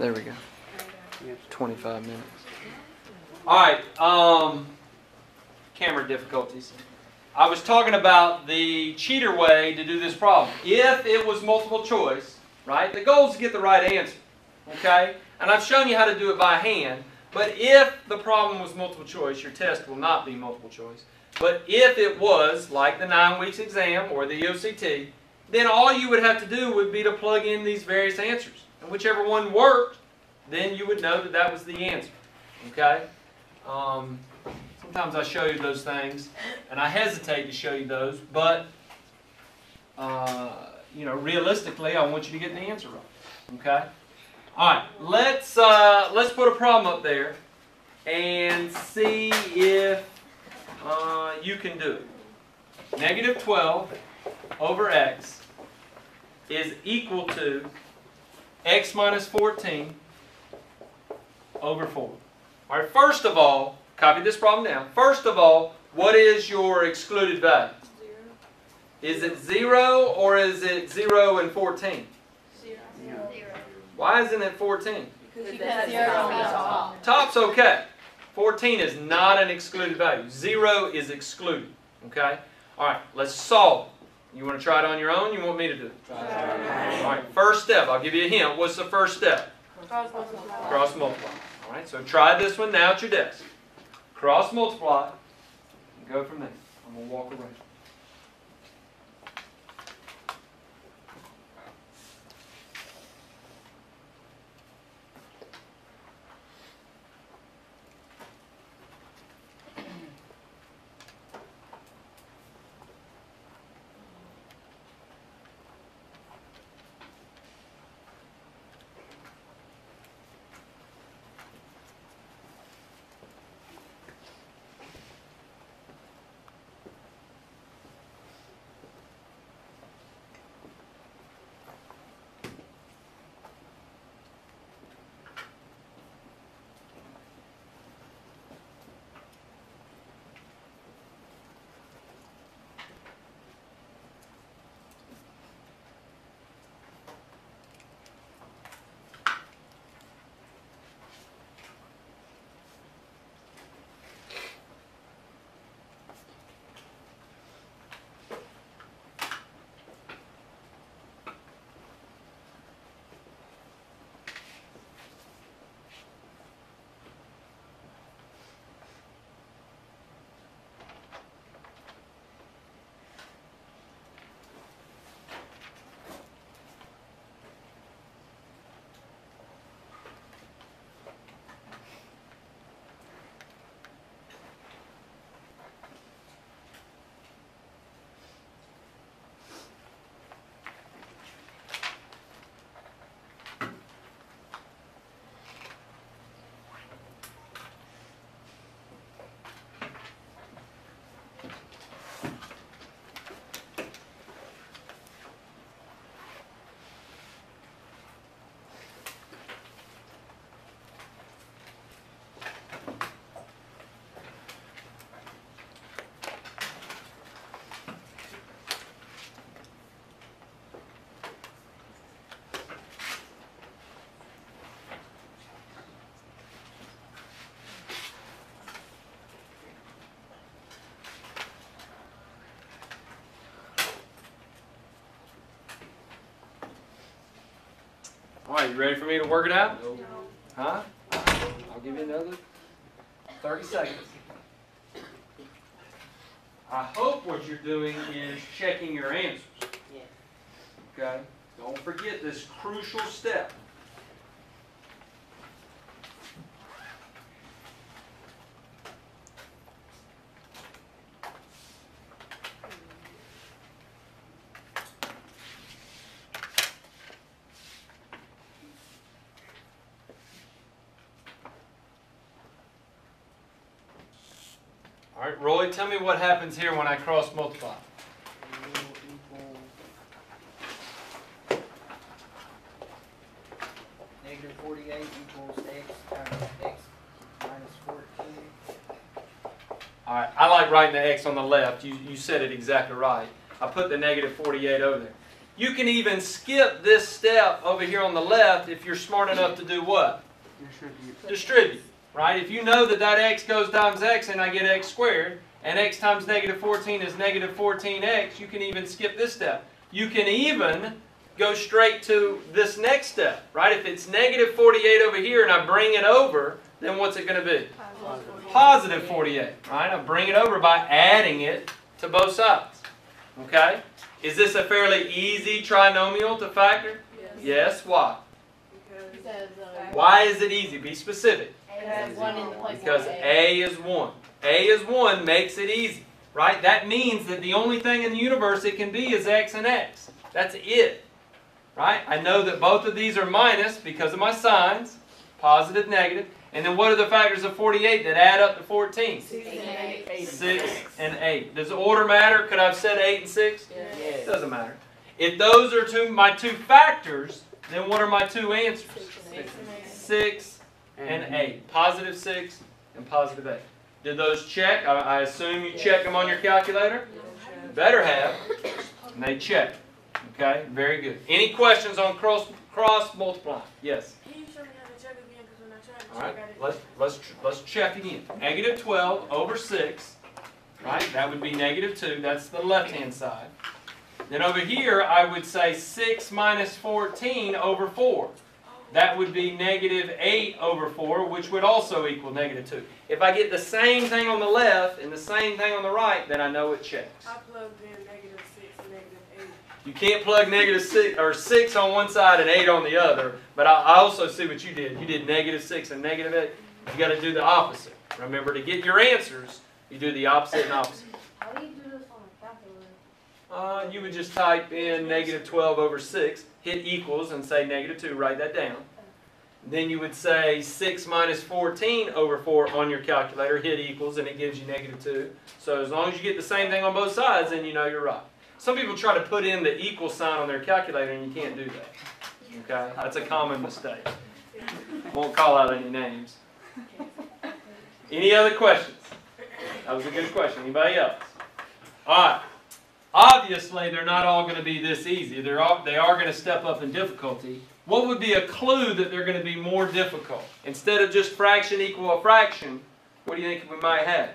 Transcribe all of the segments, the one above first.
There we go. 25 minutes. All right. Camera difficulties. I was talking about the cheater way to do this problem. If it was multiple choice, right? The goal is to get the right answer. Okay? And I've shown you how to do it by hand. But if the problem was multiple choice, your test will not be multiple choice. But if it was, like the 9 weeks exam or the EOCT, then all you would have to do would be to plug in these various answers. And whichever one worked, then you would know that that was the answer. Okay? Sometimes I show you those things, and I hesitate to show you those, but you know, realistically, I want you to get the answer right. Okay? All right, let's put a problem up there and see if you can do it. Negative 12 over x is equal to x minus 14 over 4. All right, first of all, copy this problem down. First of all, what is your excluded value? 0. Is it 0 or is it 0 and 14? 0. Why isn't it 14? Because that's 0 on the top. Top's okay. 14 is not an excluded value. 0 is excluded. Okay? All right, let's solve it. You want to try it on your own? You want me to do it? All right, first step. I'll give you a hint. What's the first step? Cross multiply. All right, so try this one now at your desk. Cross multiply and go from there. I'm going to walk around. All right, you ready for me to work it out? No. Huh? I'll give you another 30 seconds. I hope what you're doing is checking your answers. Okay? Don't forget this crucial step. All right, Roy, tell me what happens here when I cross multiply. Negative 48 equals x times x minus 14. All right, I like writing the x on the left. You said it exactly right. I put the negative 48 over there. You can even skip this step over here on the left if you're smart enough to do what? Distribute. Right? If you know that that x goes times x and I get x squared, and x times negative 14 is negative 14x, you can even skip this step. You can even go straight to this next step. Right? If it's negative 48 over here and I bring it over, then what's it going to be? Positive 48. Right? I bring it over by adding it to both sides. Okay? Is this a fairly easy trinomial to factor? Yes. Why? Why is it easy? Be specific. Because A is 1. A is 1 makes it easy. Right? That means that the only thing in the universe it can be is x and x. That's it. Right? I know that both of these are minus because of my signs. Positive, negative. And then what are the factors of 48 that add up to 14? 6 and 8. 6 and 8. Does the order matter? Could I have said 8 and 6? Yes. It doesn't matter. If those are my two factors, then what are my two answers? 6 and 8. Positive 6 and positive 8. Did those check? I assume you check them on your calculator? You better have. And they check. Okay? Very good. Any questions on cross multiplying? Yes? All right, let's check again. Negative 12 over 6, right? That would be negative 2. That's the left-hand side. Then over here, I would say 6 minus 14 over 4. That would be negative 8 over 4, which would also equal negative 2. If I get the same thing on the left and the same thing on the right, then I know it checks. I plugged in negative 6 and negative 8. You can't plug negative 6 or 6 on one side and 8 on the other. But I also see what you did. You did negative 6 and negative 8. You got to do the opposite. Remember, to get your answers, you do the opposite and opposite. How do you do this on a calculator? You would just type in negative 12 over 6, hit equals, and say negative 2. Write that down. Then you would say 6 minus 14 over 4 on your calculator, hit equals, and it gives you negative 2. So as long as you get the same thing on both sides, then you know you're right. Some people try to put in the equal sign on their calculator, and you can't do that. Okay? That's a common mistake. Won't call out any names. Any other questions? That was a good question. Anybody else? All right. Obviously, they're not all going to be this easy. They are going to step up in difficulty. What would be a clue that they're going to be more difficult? Instead of just fraction equal a fraction, what do you think we might have?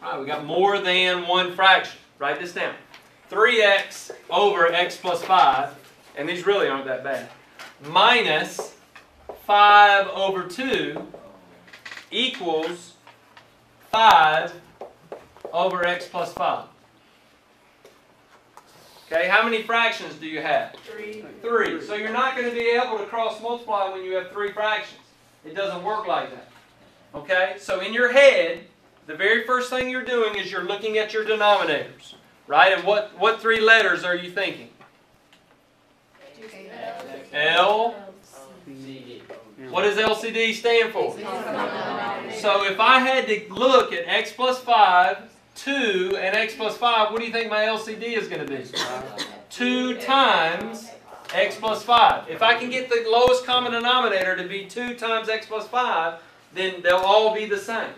All right, we got more than one fraction. Write this down. 3x over x plus 5, and these really aren't that bad, minus 5 over 2 equals 5 over x plus 5. Okay, how many fractions do you have? 3. 3. So you're not going to be able to cross multiply when you have 3 fractions. It doesn't work like that. Okay, so in your head, the very first thing you're doing is you're looking at your denominators. Right? And what 3 letters are you thinking? L. What does LCD stand for? So if I had to look at x plus 5, 2, and x plus 5, what do you think my LCD is going to be? 2 times x plus 5. If I can get the lowest common denominator to be 2 times x plus 5, then they'll all be the same.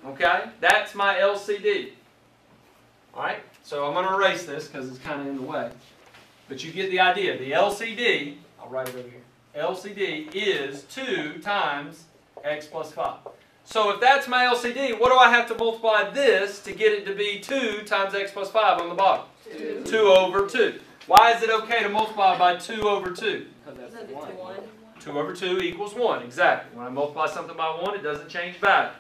Okay? That's my LCD. Alright? So I'm going to erase this because it's kind of in the way. But you get the idea. The LCD, I'll write it over here. LCD is 2 times x plus 5. So if that's my LCD, what do I have to multiply this to get it to be 2 times x plus 5 on the bottom? 2 over 2. Why is it okay to multiply by 2 over 2? Because that's 1. 2 over 2 equals 1. Exactly. When I multiply something by 1, it doesn't change value.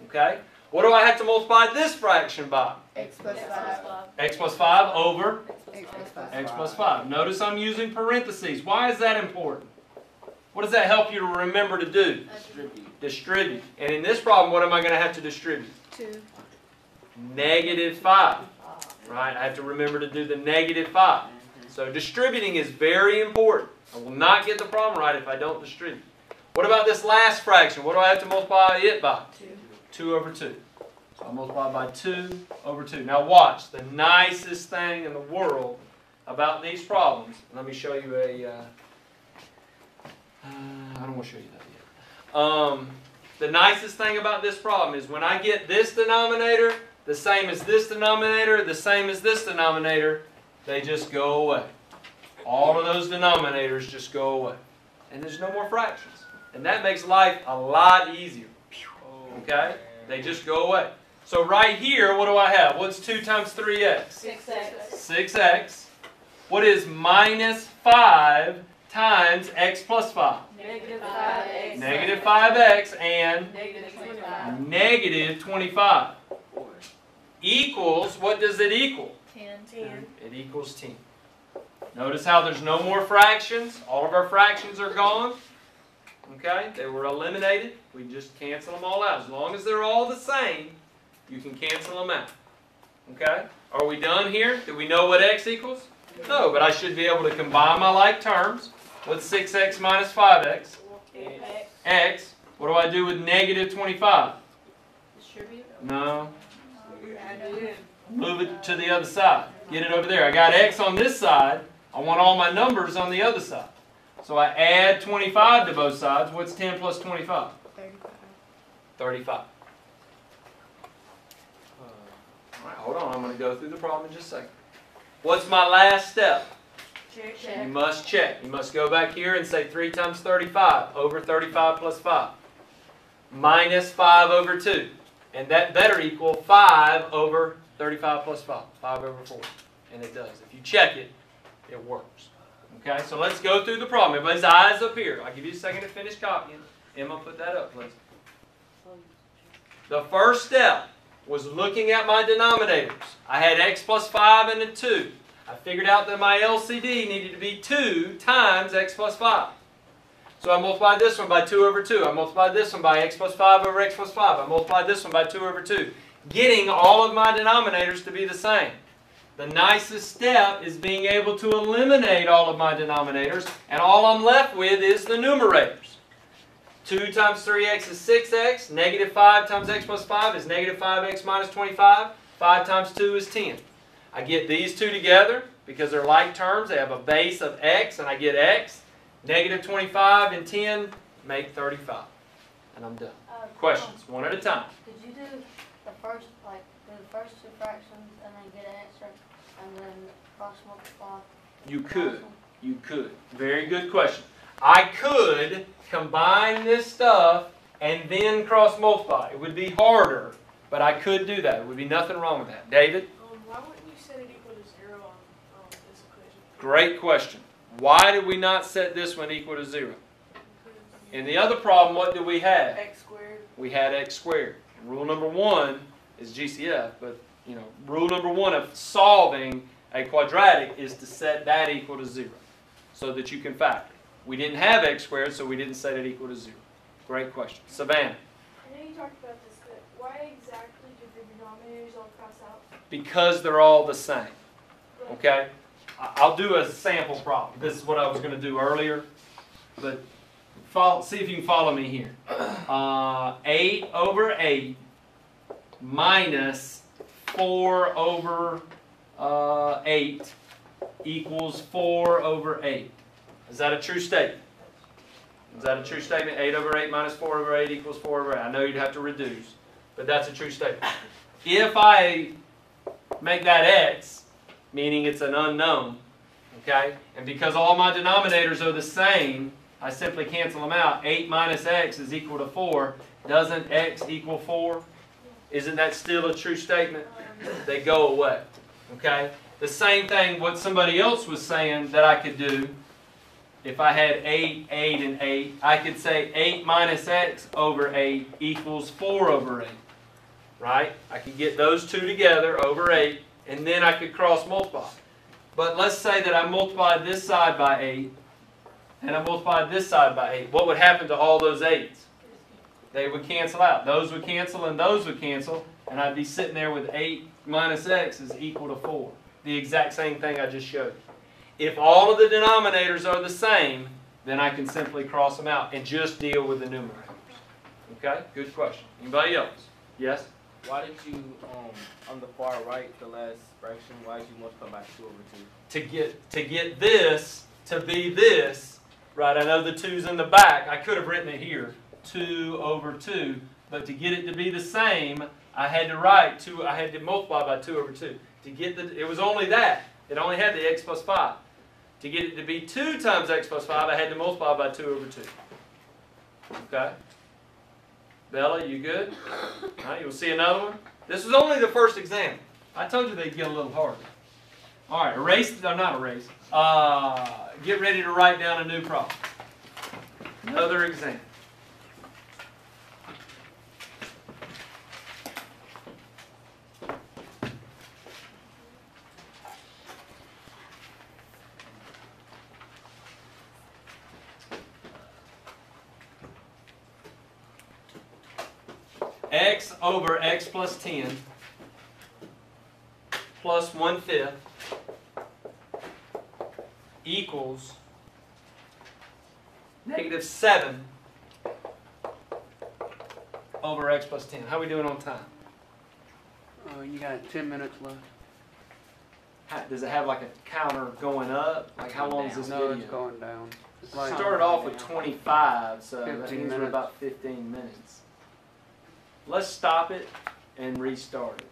Okay? What do I have to multiply this fraction by? X plus 5. X plus 5 over X plus 5. x plus 5. Notice I'm using parentheses. Why is that important? What does that help you to remember to do? Distribute. And in this problem, what am I going to have to distribute? 2. Negative 5. Right? I have to remember to do the negative 5. So distributing is very important. I will not get the problem right if I don't distribute. What about this last fraction? What do I have to multiply it by? 2. 2 over 2. So I'll multiply by 2 over 2. Now watch. The nicest thing in the world about these problems. Let me show you a... I don't want to show you that yet. The nicest thing about this problem is when I get this denominator, the same as this denominator, the same as this denominator, they just go away. All of those denominators just go away. And there's no more fractions. And that makes life a lot easier. Okay? They just go away. So right here, what do I have? What's 2 times 3x? 6x. 6x. What is minus 5 times x plus 5? Negative 5x. Negative 5x and Negative 25. negative 25. Equals, what does it equal? 10. 10. It equals 10. Notice how there's no more fractions. All of our fractions are gone. Okay? They were eliminated. We just cancel them all out. As long as they're all the same, you can cancel them out. Okay? Are we done here? Do we know what x equals? No, but I should be able to combine my like terms. What's 6x minus 5x? X. X. What do I do with negative 25? Distribute. No. You add it in. Move it to the other side. Get it over there. I got x on this side. I want all my numbers on the other side. So I add 25 to both sides. What's 10 plus 25? 35. 35. All right, hold on. I'm going to go through the problem in just a second. What's my last step? Check. You Check. must check. You must go back here and say 3 times 35 over 35 plus 5. Minus 5 over 2. And that better equal 5 over 35 plus 5. 5 over 4. And it does. If you check it, it works. Okay, so let's go through the problem. Everybody's eyes up here. I'll give you a second to finish copying. Emma, put that up, please. The first step was looking at my denominators. I had x plus 5 and a 2. I figured out that my LCD needed to be 2 times x plus 5. So I multiplied this one by 2 over 2. I multiplied this one by x plus 5 over x plus 5. I multiplied this one by 2 over 2. Getting all of my denominators to be the same. The nicest step is being able to eliminate all of my denominators, and all I'm left with is the numerators. 2 times 3x is 6x. Negative 5 times x plus 5 is negative 5x minus 25. 5 times 2 is 10. I get these two together because they're like terms. They have a base of x, and I get x. Negative 25 and 10 make 35. And I'm done. Questions, one at a time. Could you do the first, like, do the first 2 fractions and then get an answer and then cross multiply? You could. You could. Very good question. I could combine this stuff and then cross multiply. It would be harder, but I could do that. There would be nothing wrong with that. David? Why wouldn't you set it equal to 0 on this equation? Great question. Why did we not set this one equal to 0? In the other problem, what do we have? X squared. We had x squared. Rule number 1 is GCF, but rule number 1 of solving a quadratic is to set that equal to 0 so that you can factor. We didn't have x squared, so we didn't set it equal to 0. Great question. Savannah? I know you talked about this, but why exactly did the denominators all cross out? Because they're all the same. Okay? I'll do a sample problem. This is what I was going to do earlier, but see if you can follow me here. 8 over 8 minus 4 over 8 equals 4 over 8. Is that a true statement? Is that a true statement? 8 over 8 minus 4 over 8 equals 4 over 8. I know you'd have to reduce, but that's a true statement. If I make that x, meaning it's an unknown, okay, and because all my denominators are the same, I simply cancel them out. 8 minus x is equal to 4. Doesn't x equal 4? Isn't that still a true statement? They go away, okay? The same thing what somebody else was saying that I could do. If I had 8, 8, and 8, I could say 8 minus x over 8 equals 4 over 8. Right? I could get those two together over 8, and then I could cross multiply. But let's say that I multiplied this side by 8, and I multiplied this side by 8. What would happen to all those 8s? They would cancel out. Those would cancel, and those would cancel, and I'd be sitting there with 8 minus x is equal to 4. The exact same thing I just showed you. If all of the denominators are the same, then I can simply cross them out and just deal with the numerators. Okay? Good question. Anybody else? Yes? Why did you, on the far right, the last fraction, why did you multiply by 2 over 2? To get this to be this, right, I know the 2's in the back. I could have written it here, 2 over 2. But to get it to be the same, I had to write 2, I had to multiply by 2 over 2. To get it was only that. It only had the x plus 5. To get it to be 2 times x plus 5, I had to multiply by 2 over 2. Okay? Bella, you good? All right, you'll see another one. This was only the first example. I told you they'd get a little harder. All right, erase, no, not erase. Get ready to write down a new problem. Another example. X over x plus 10 plus 1/5 equals -7 over x plus 10. How are we doing on time? You got 10 minutes left. Does it have like a counter going up? Like how long is this No, video? it's going down. It's Started off with 25, so that 15 means we're minutes. about 15 minutes. Let's stop it and restart it.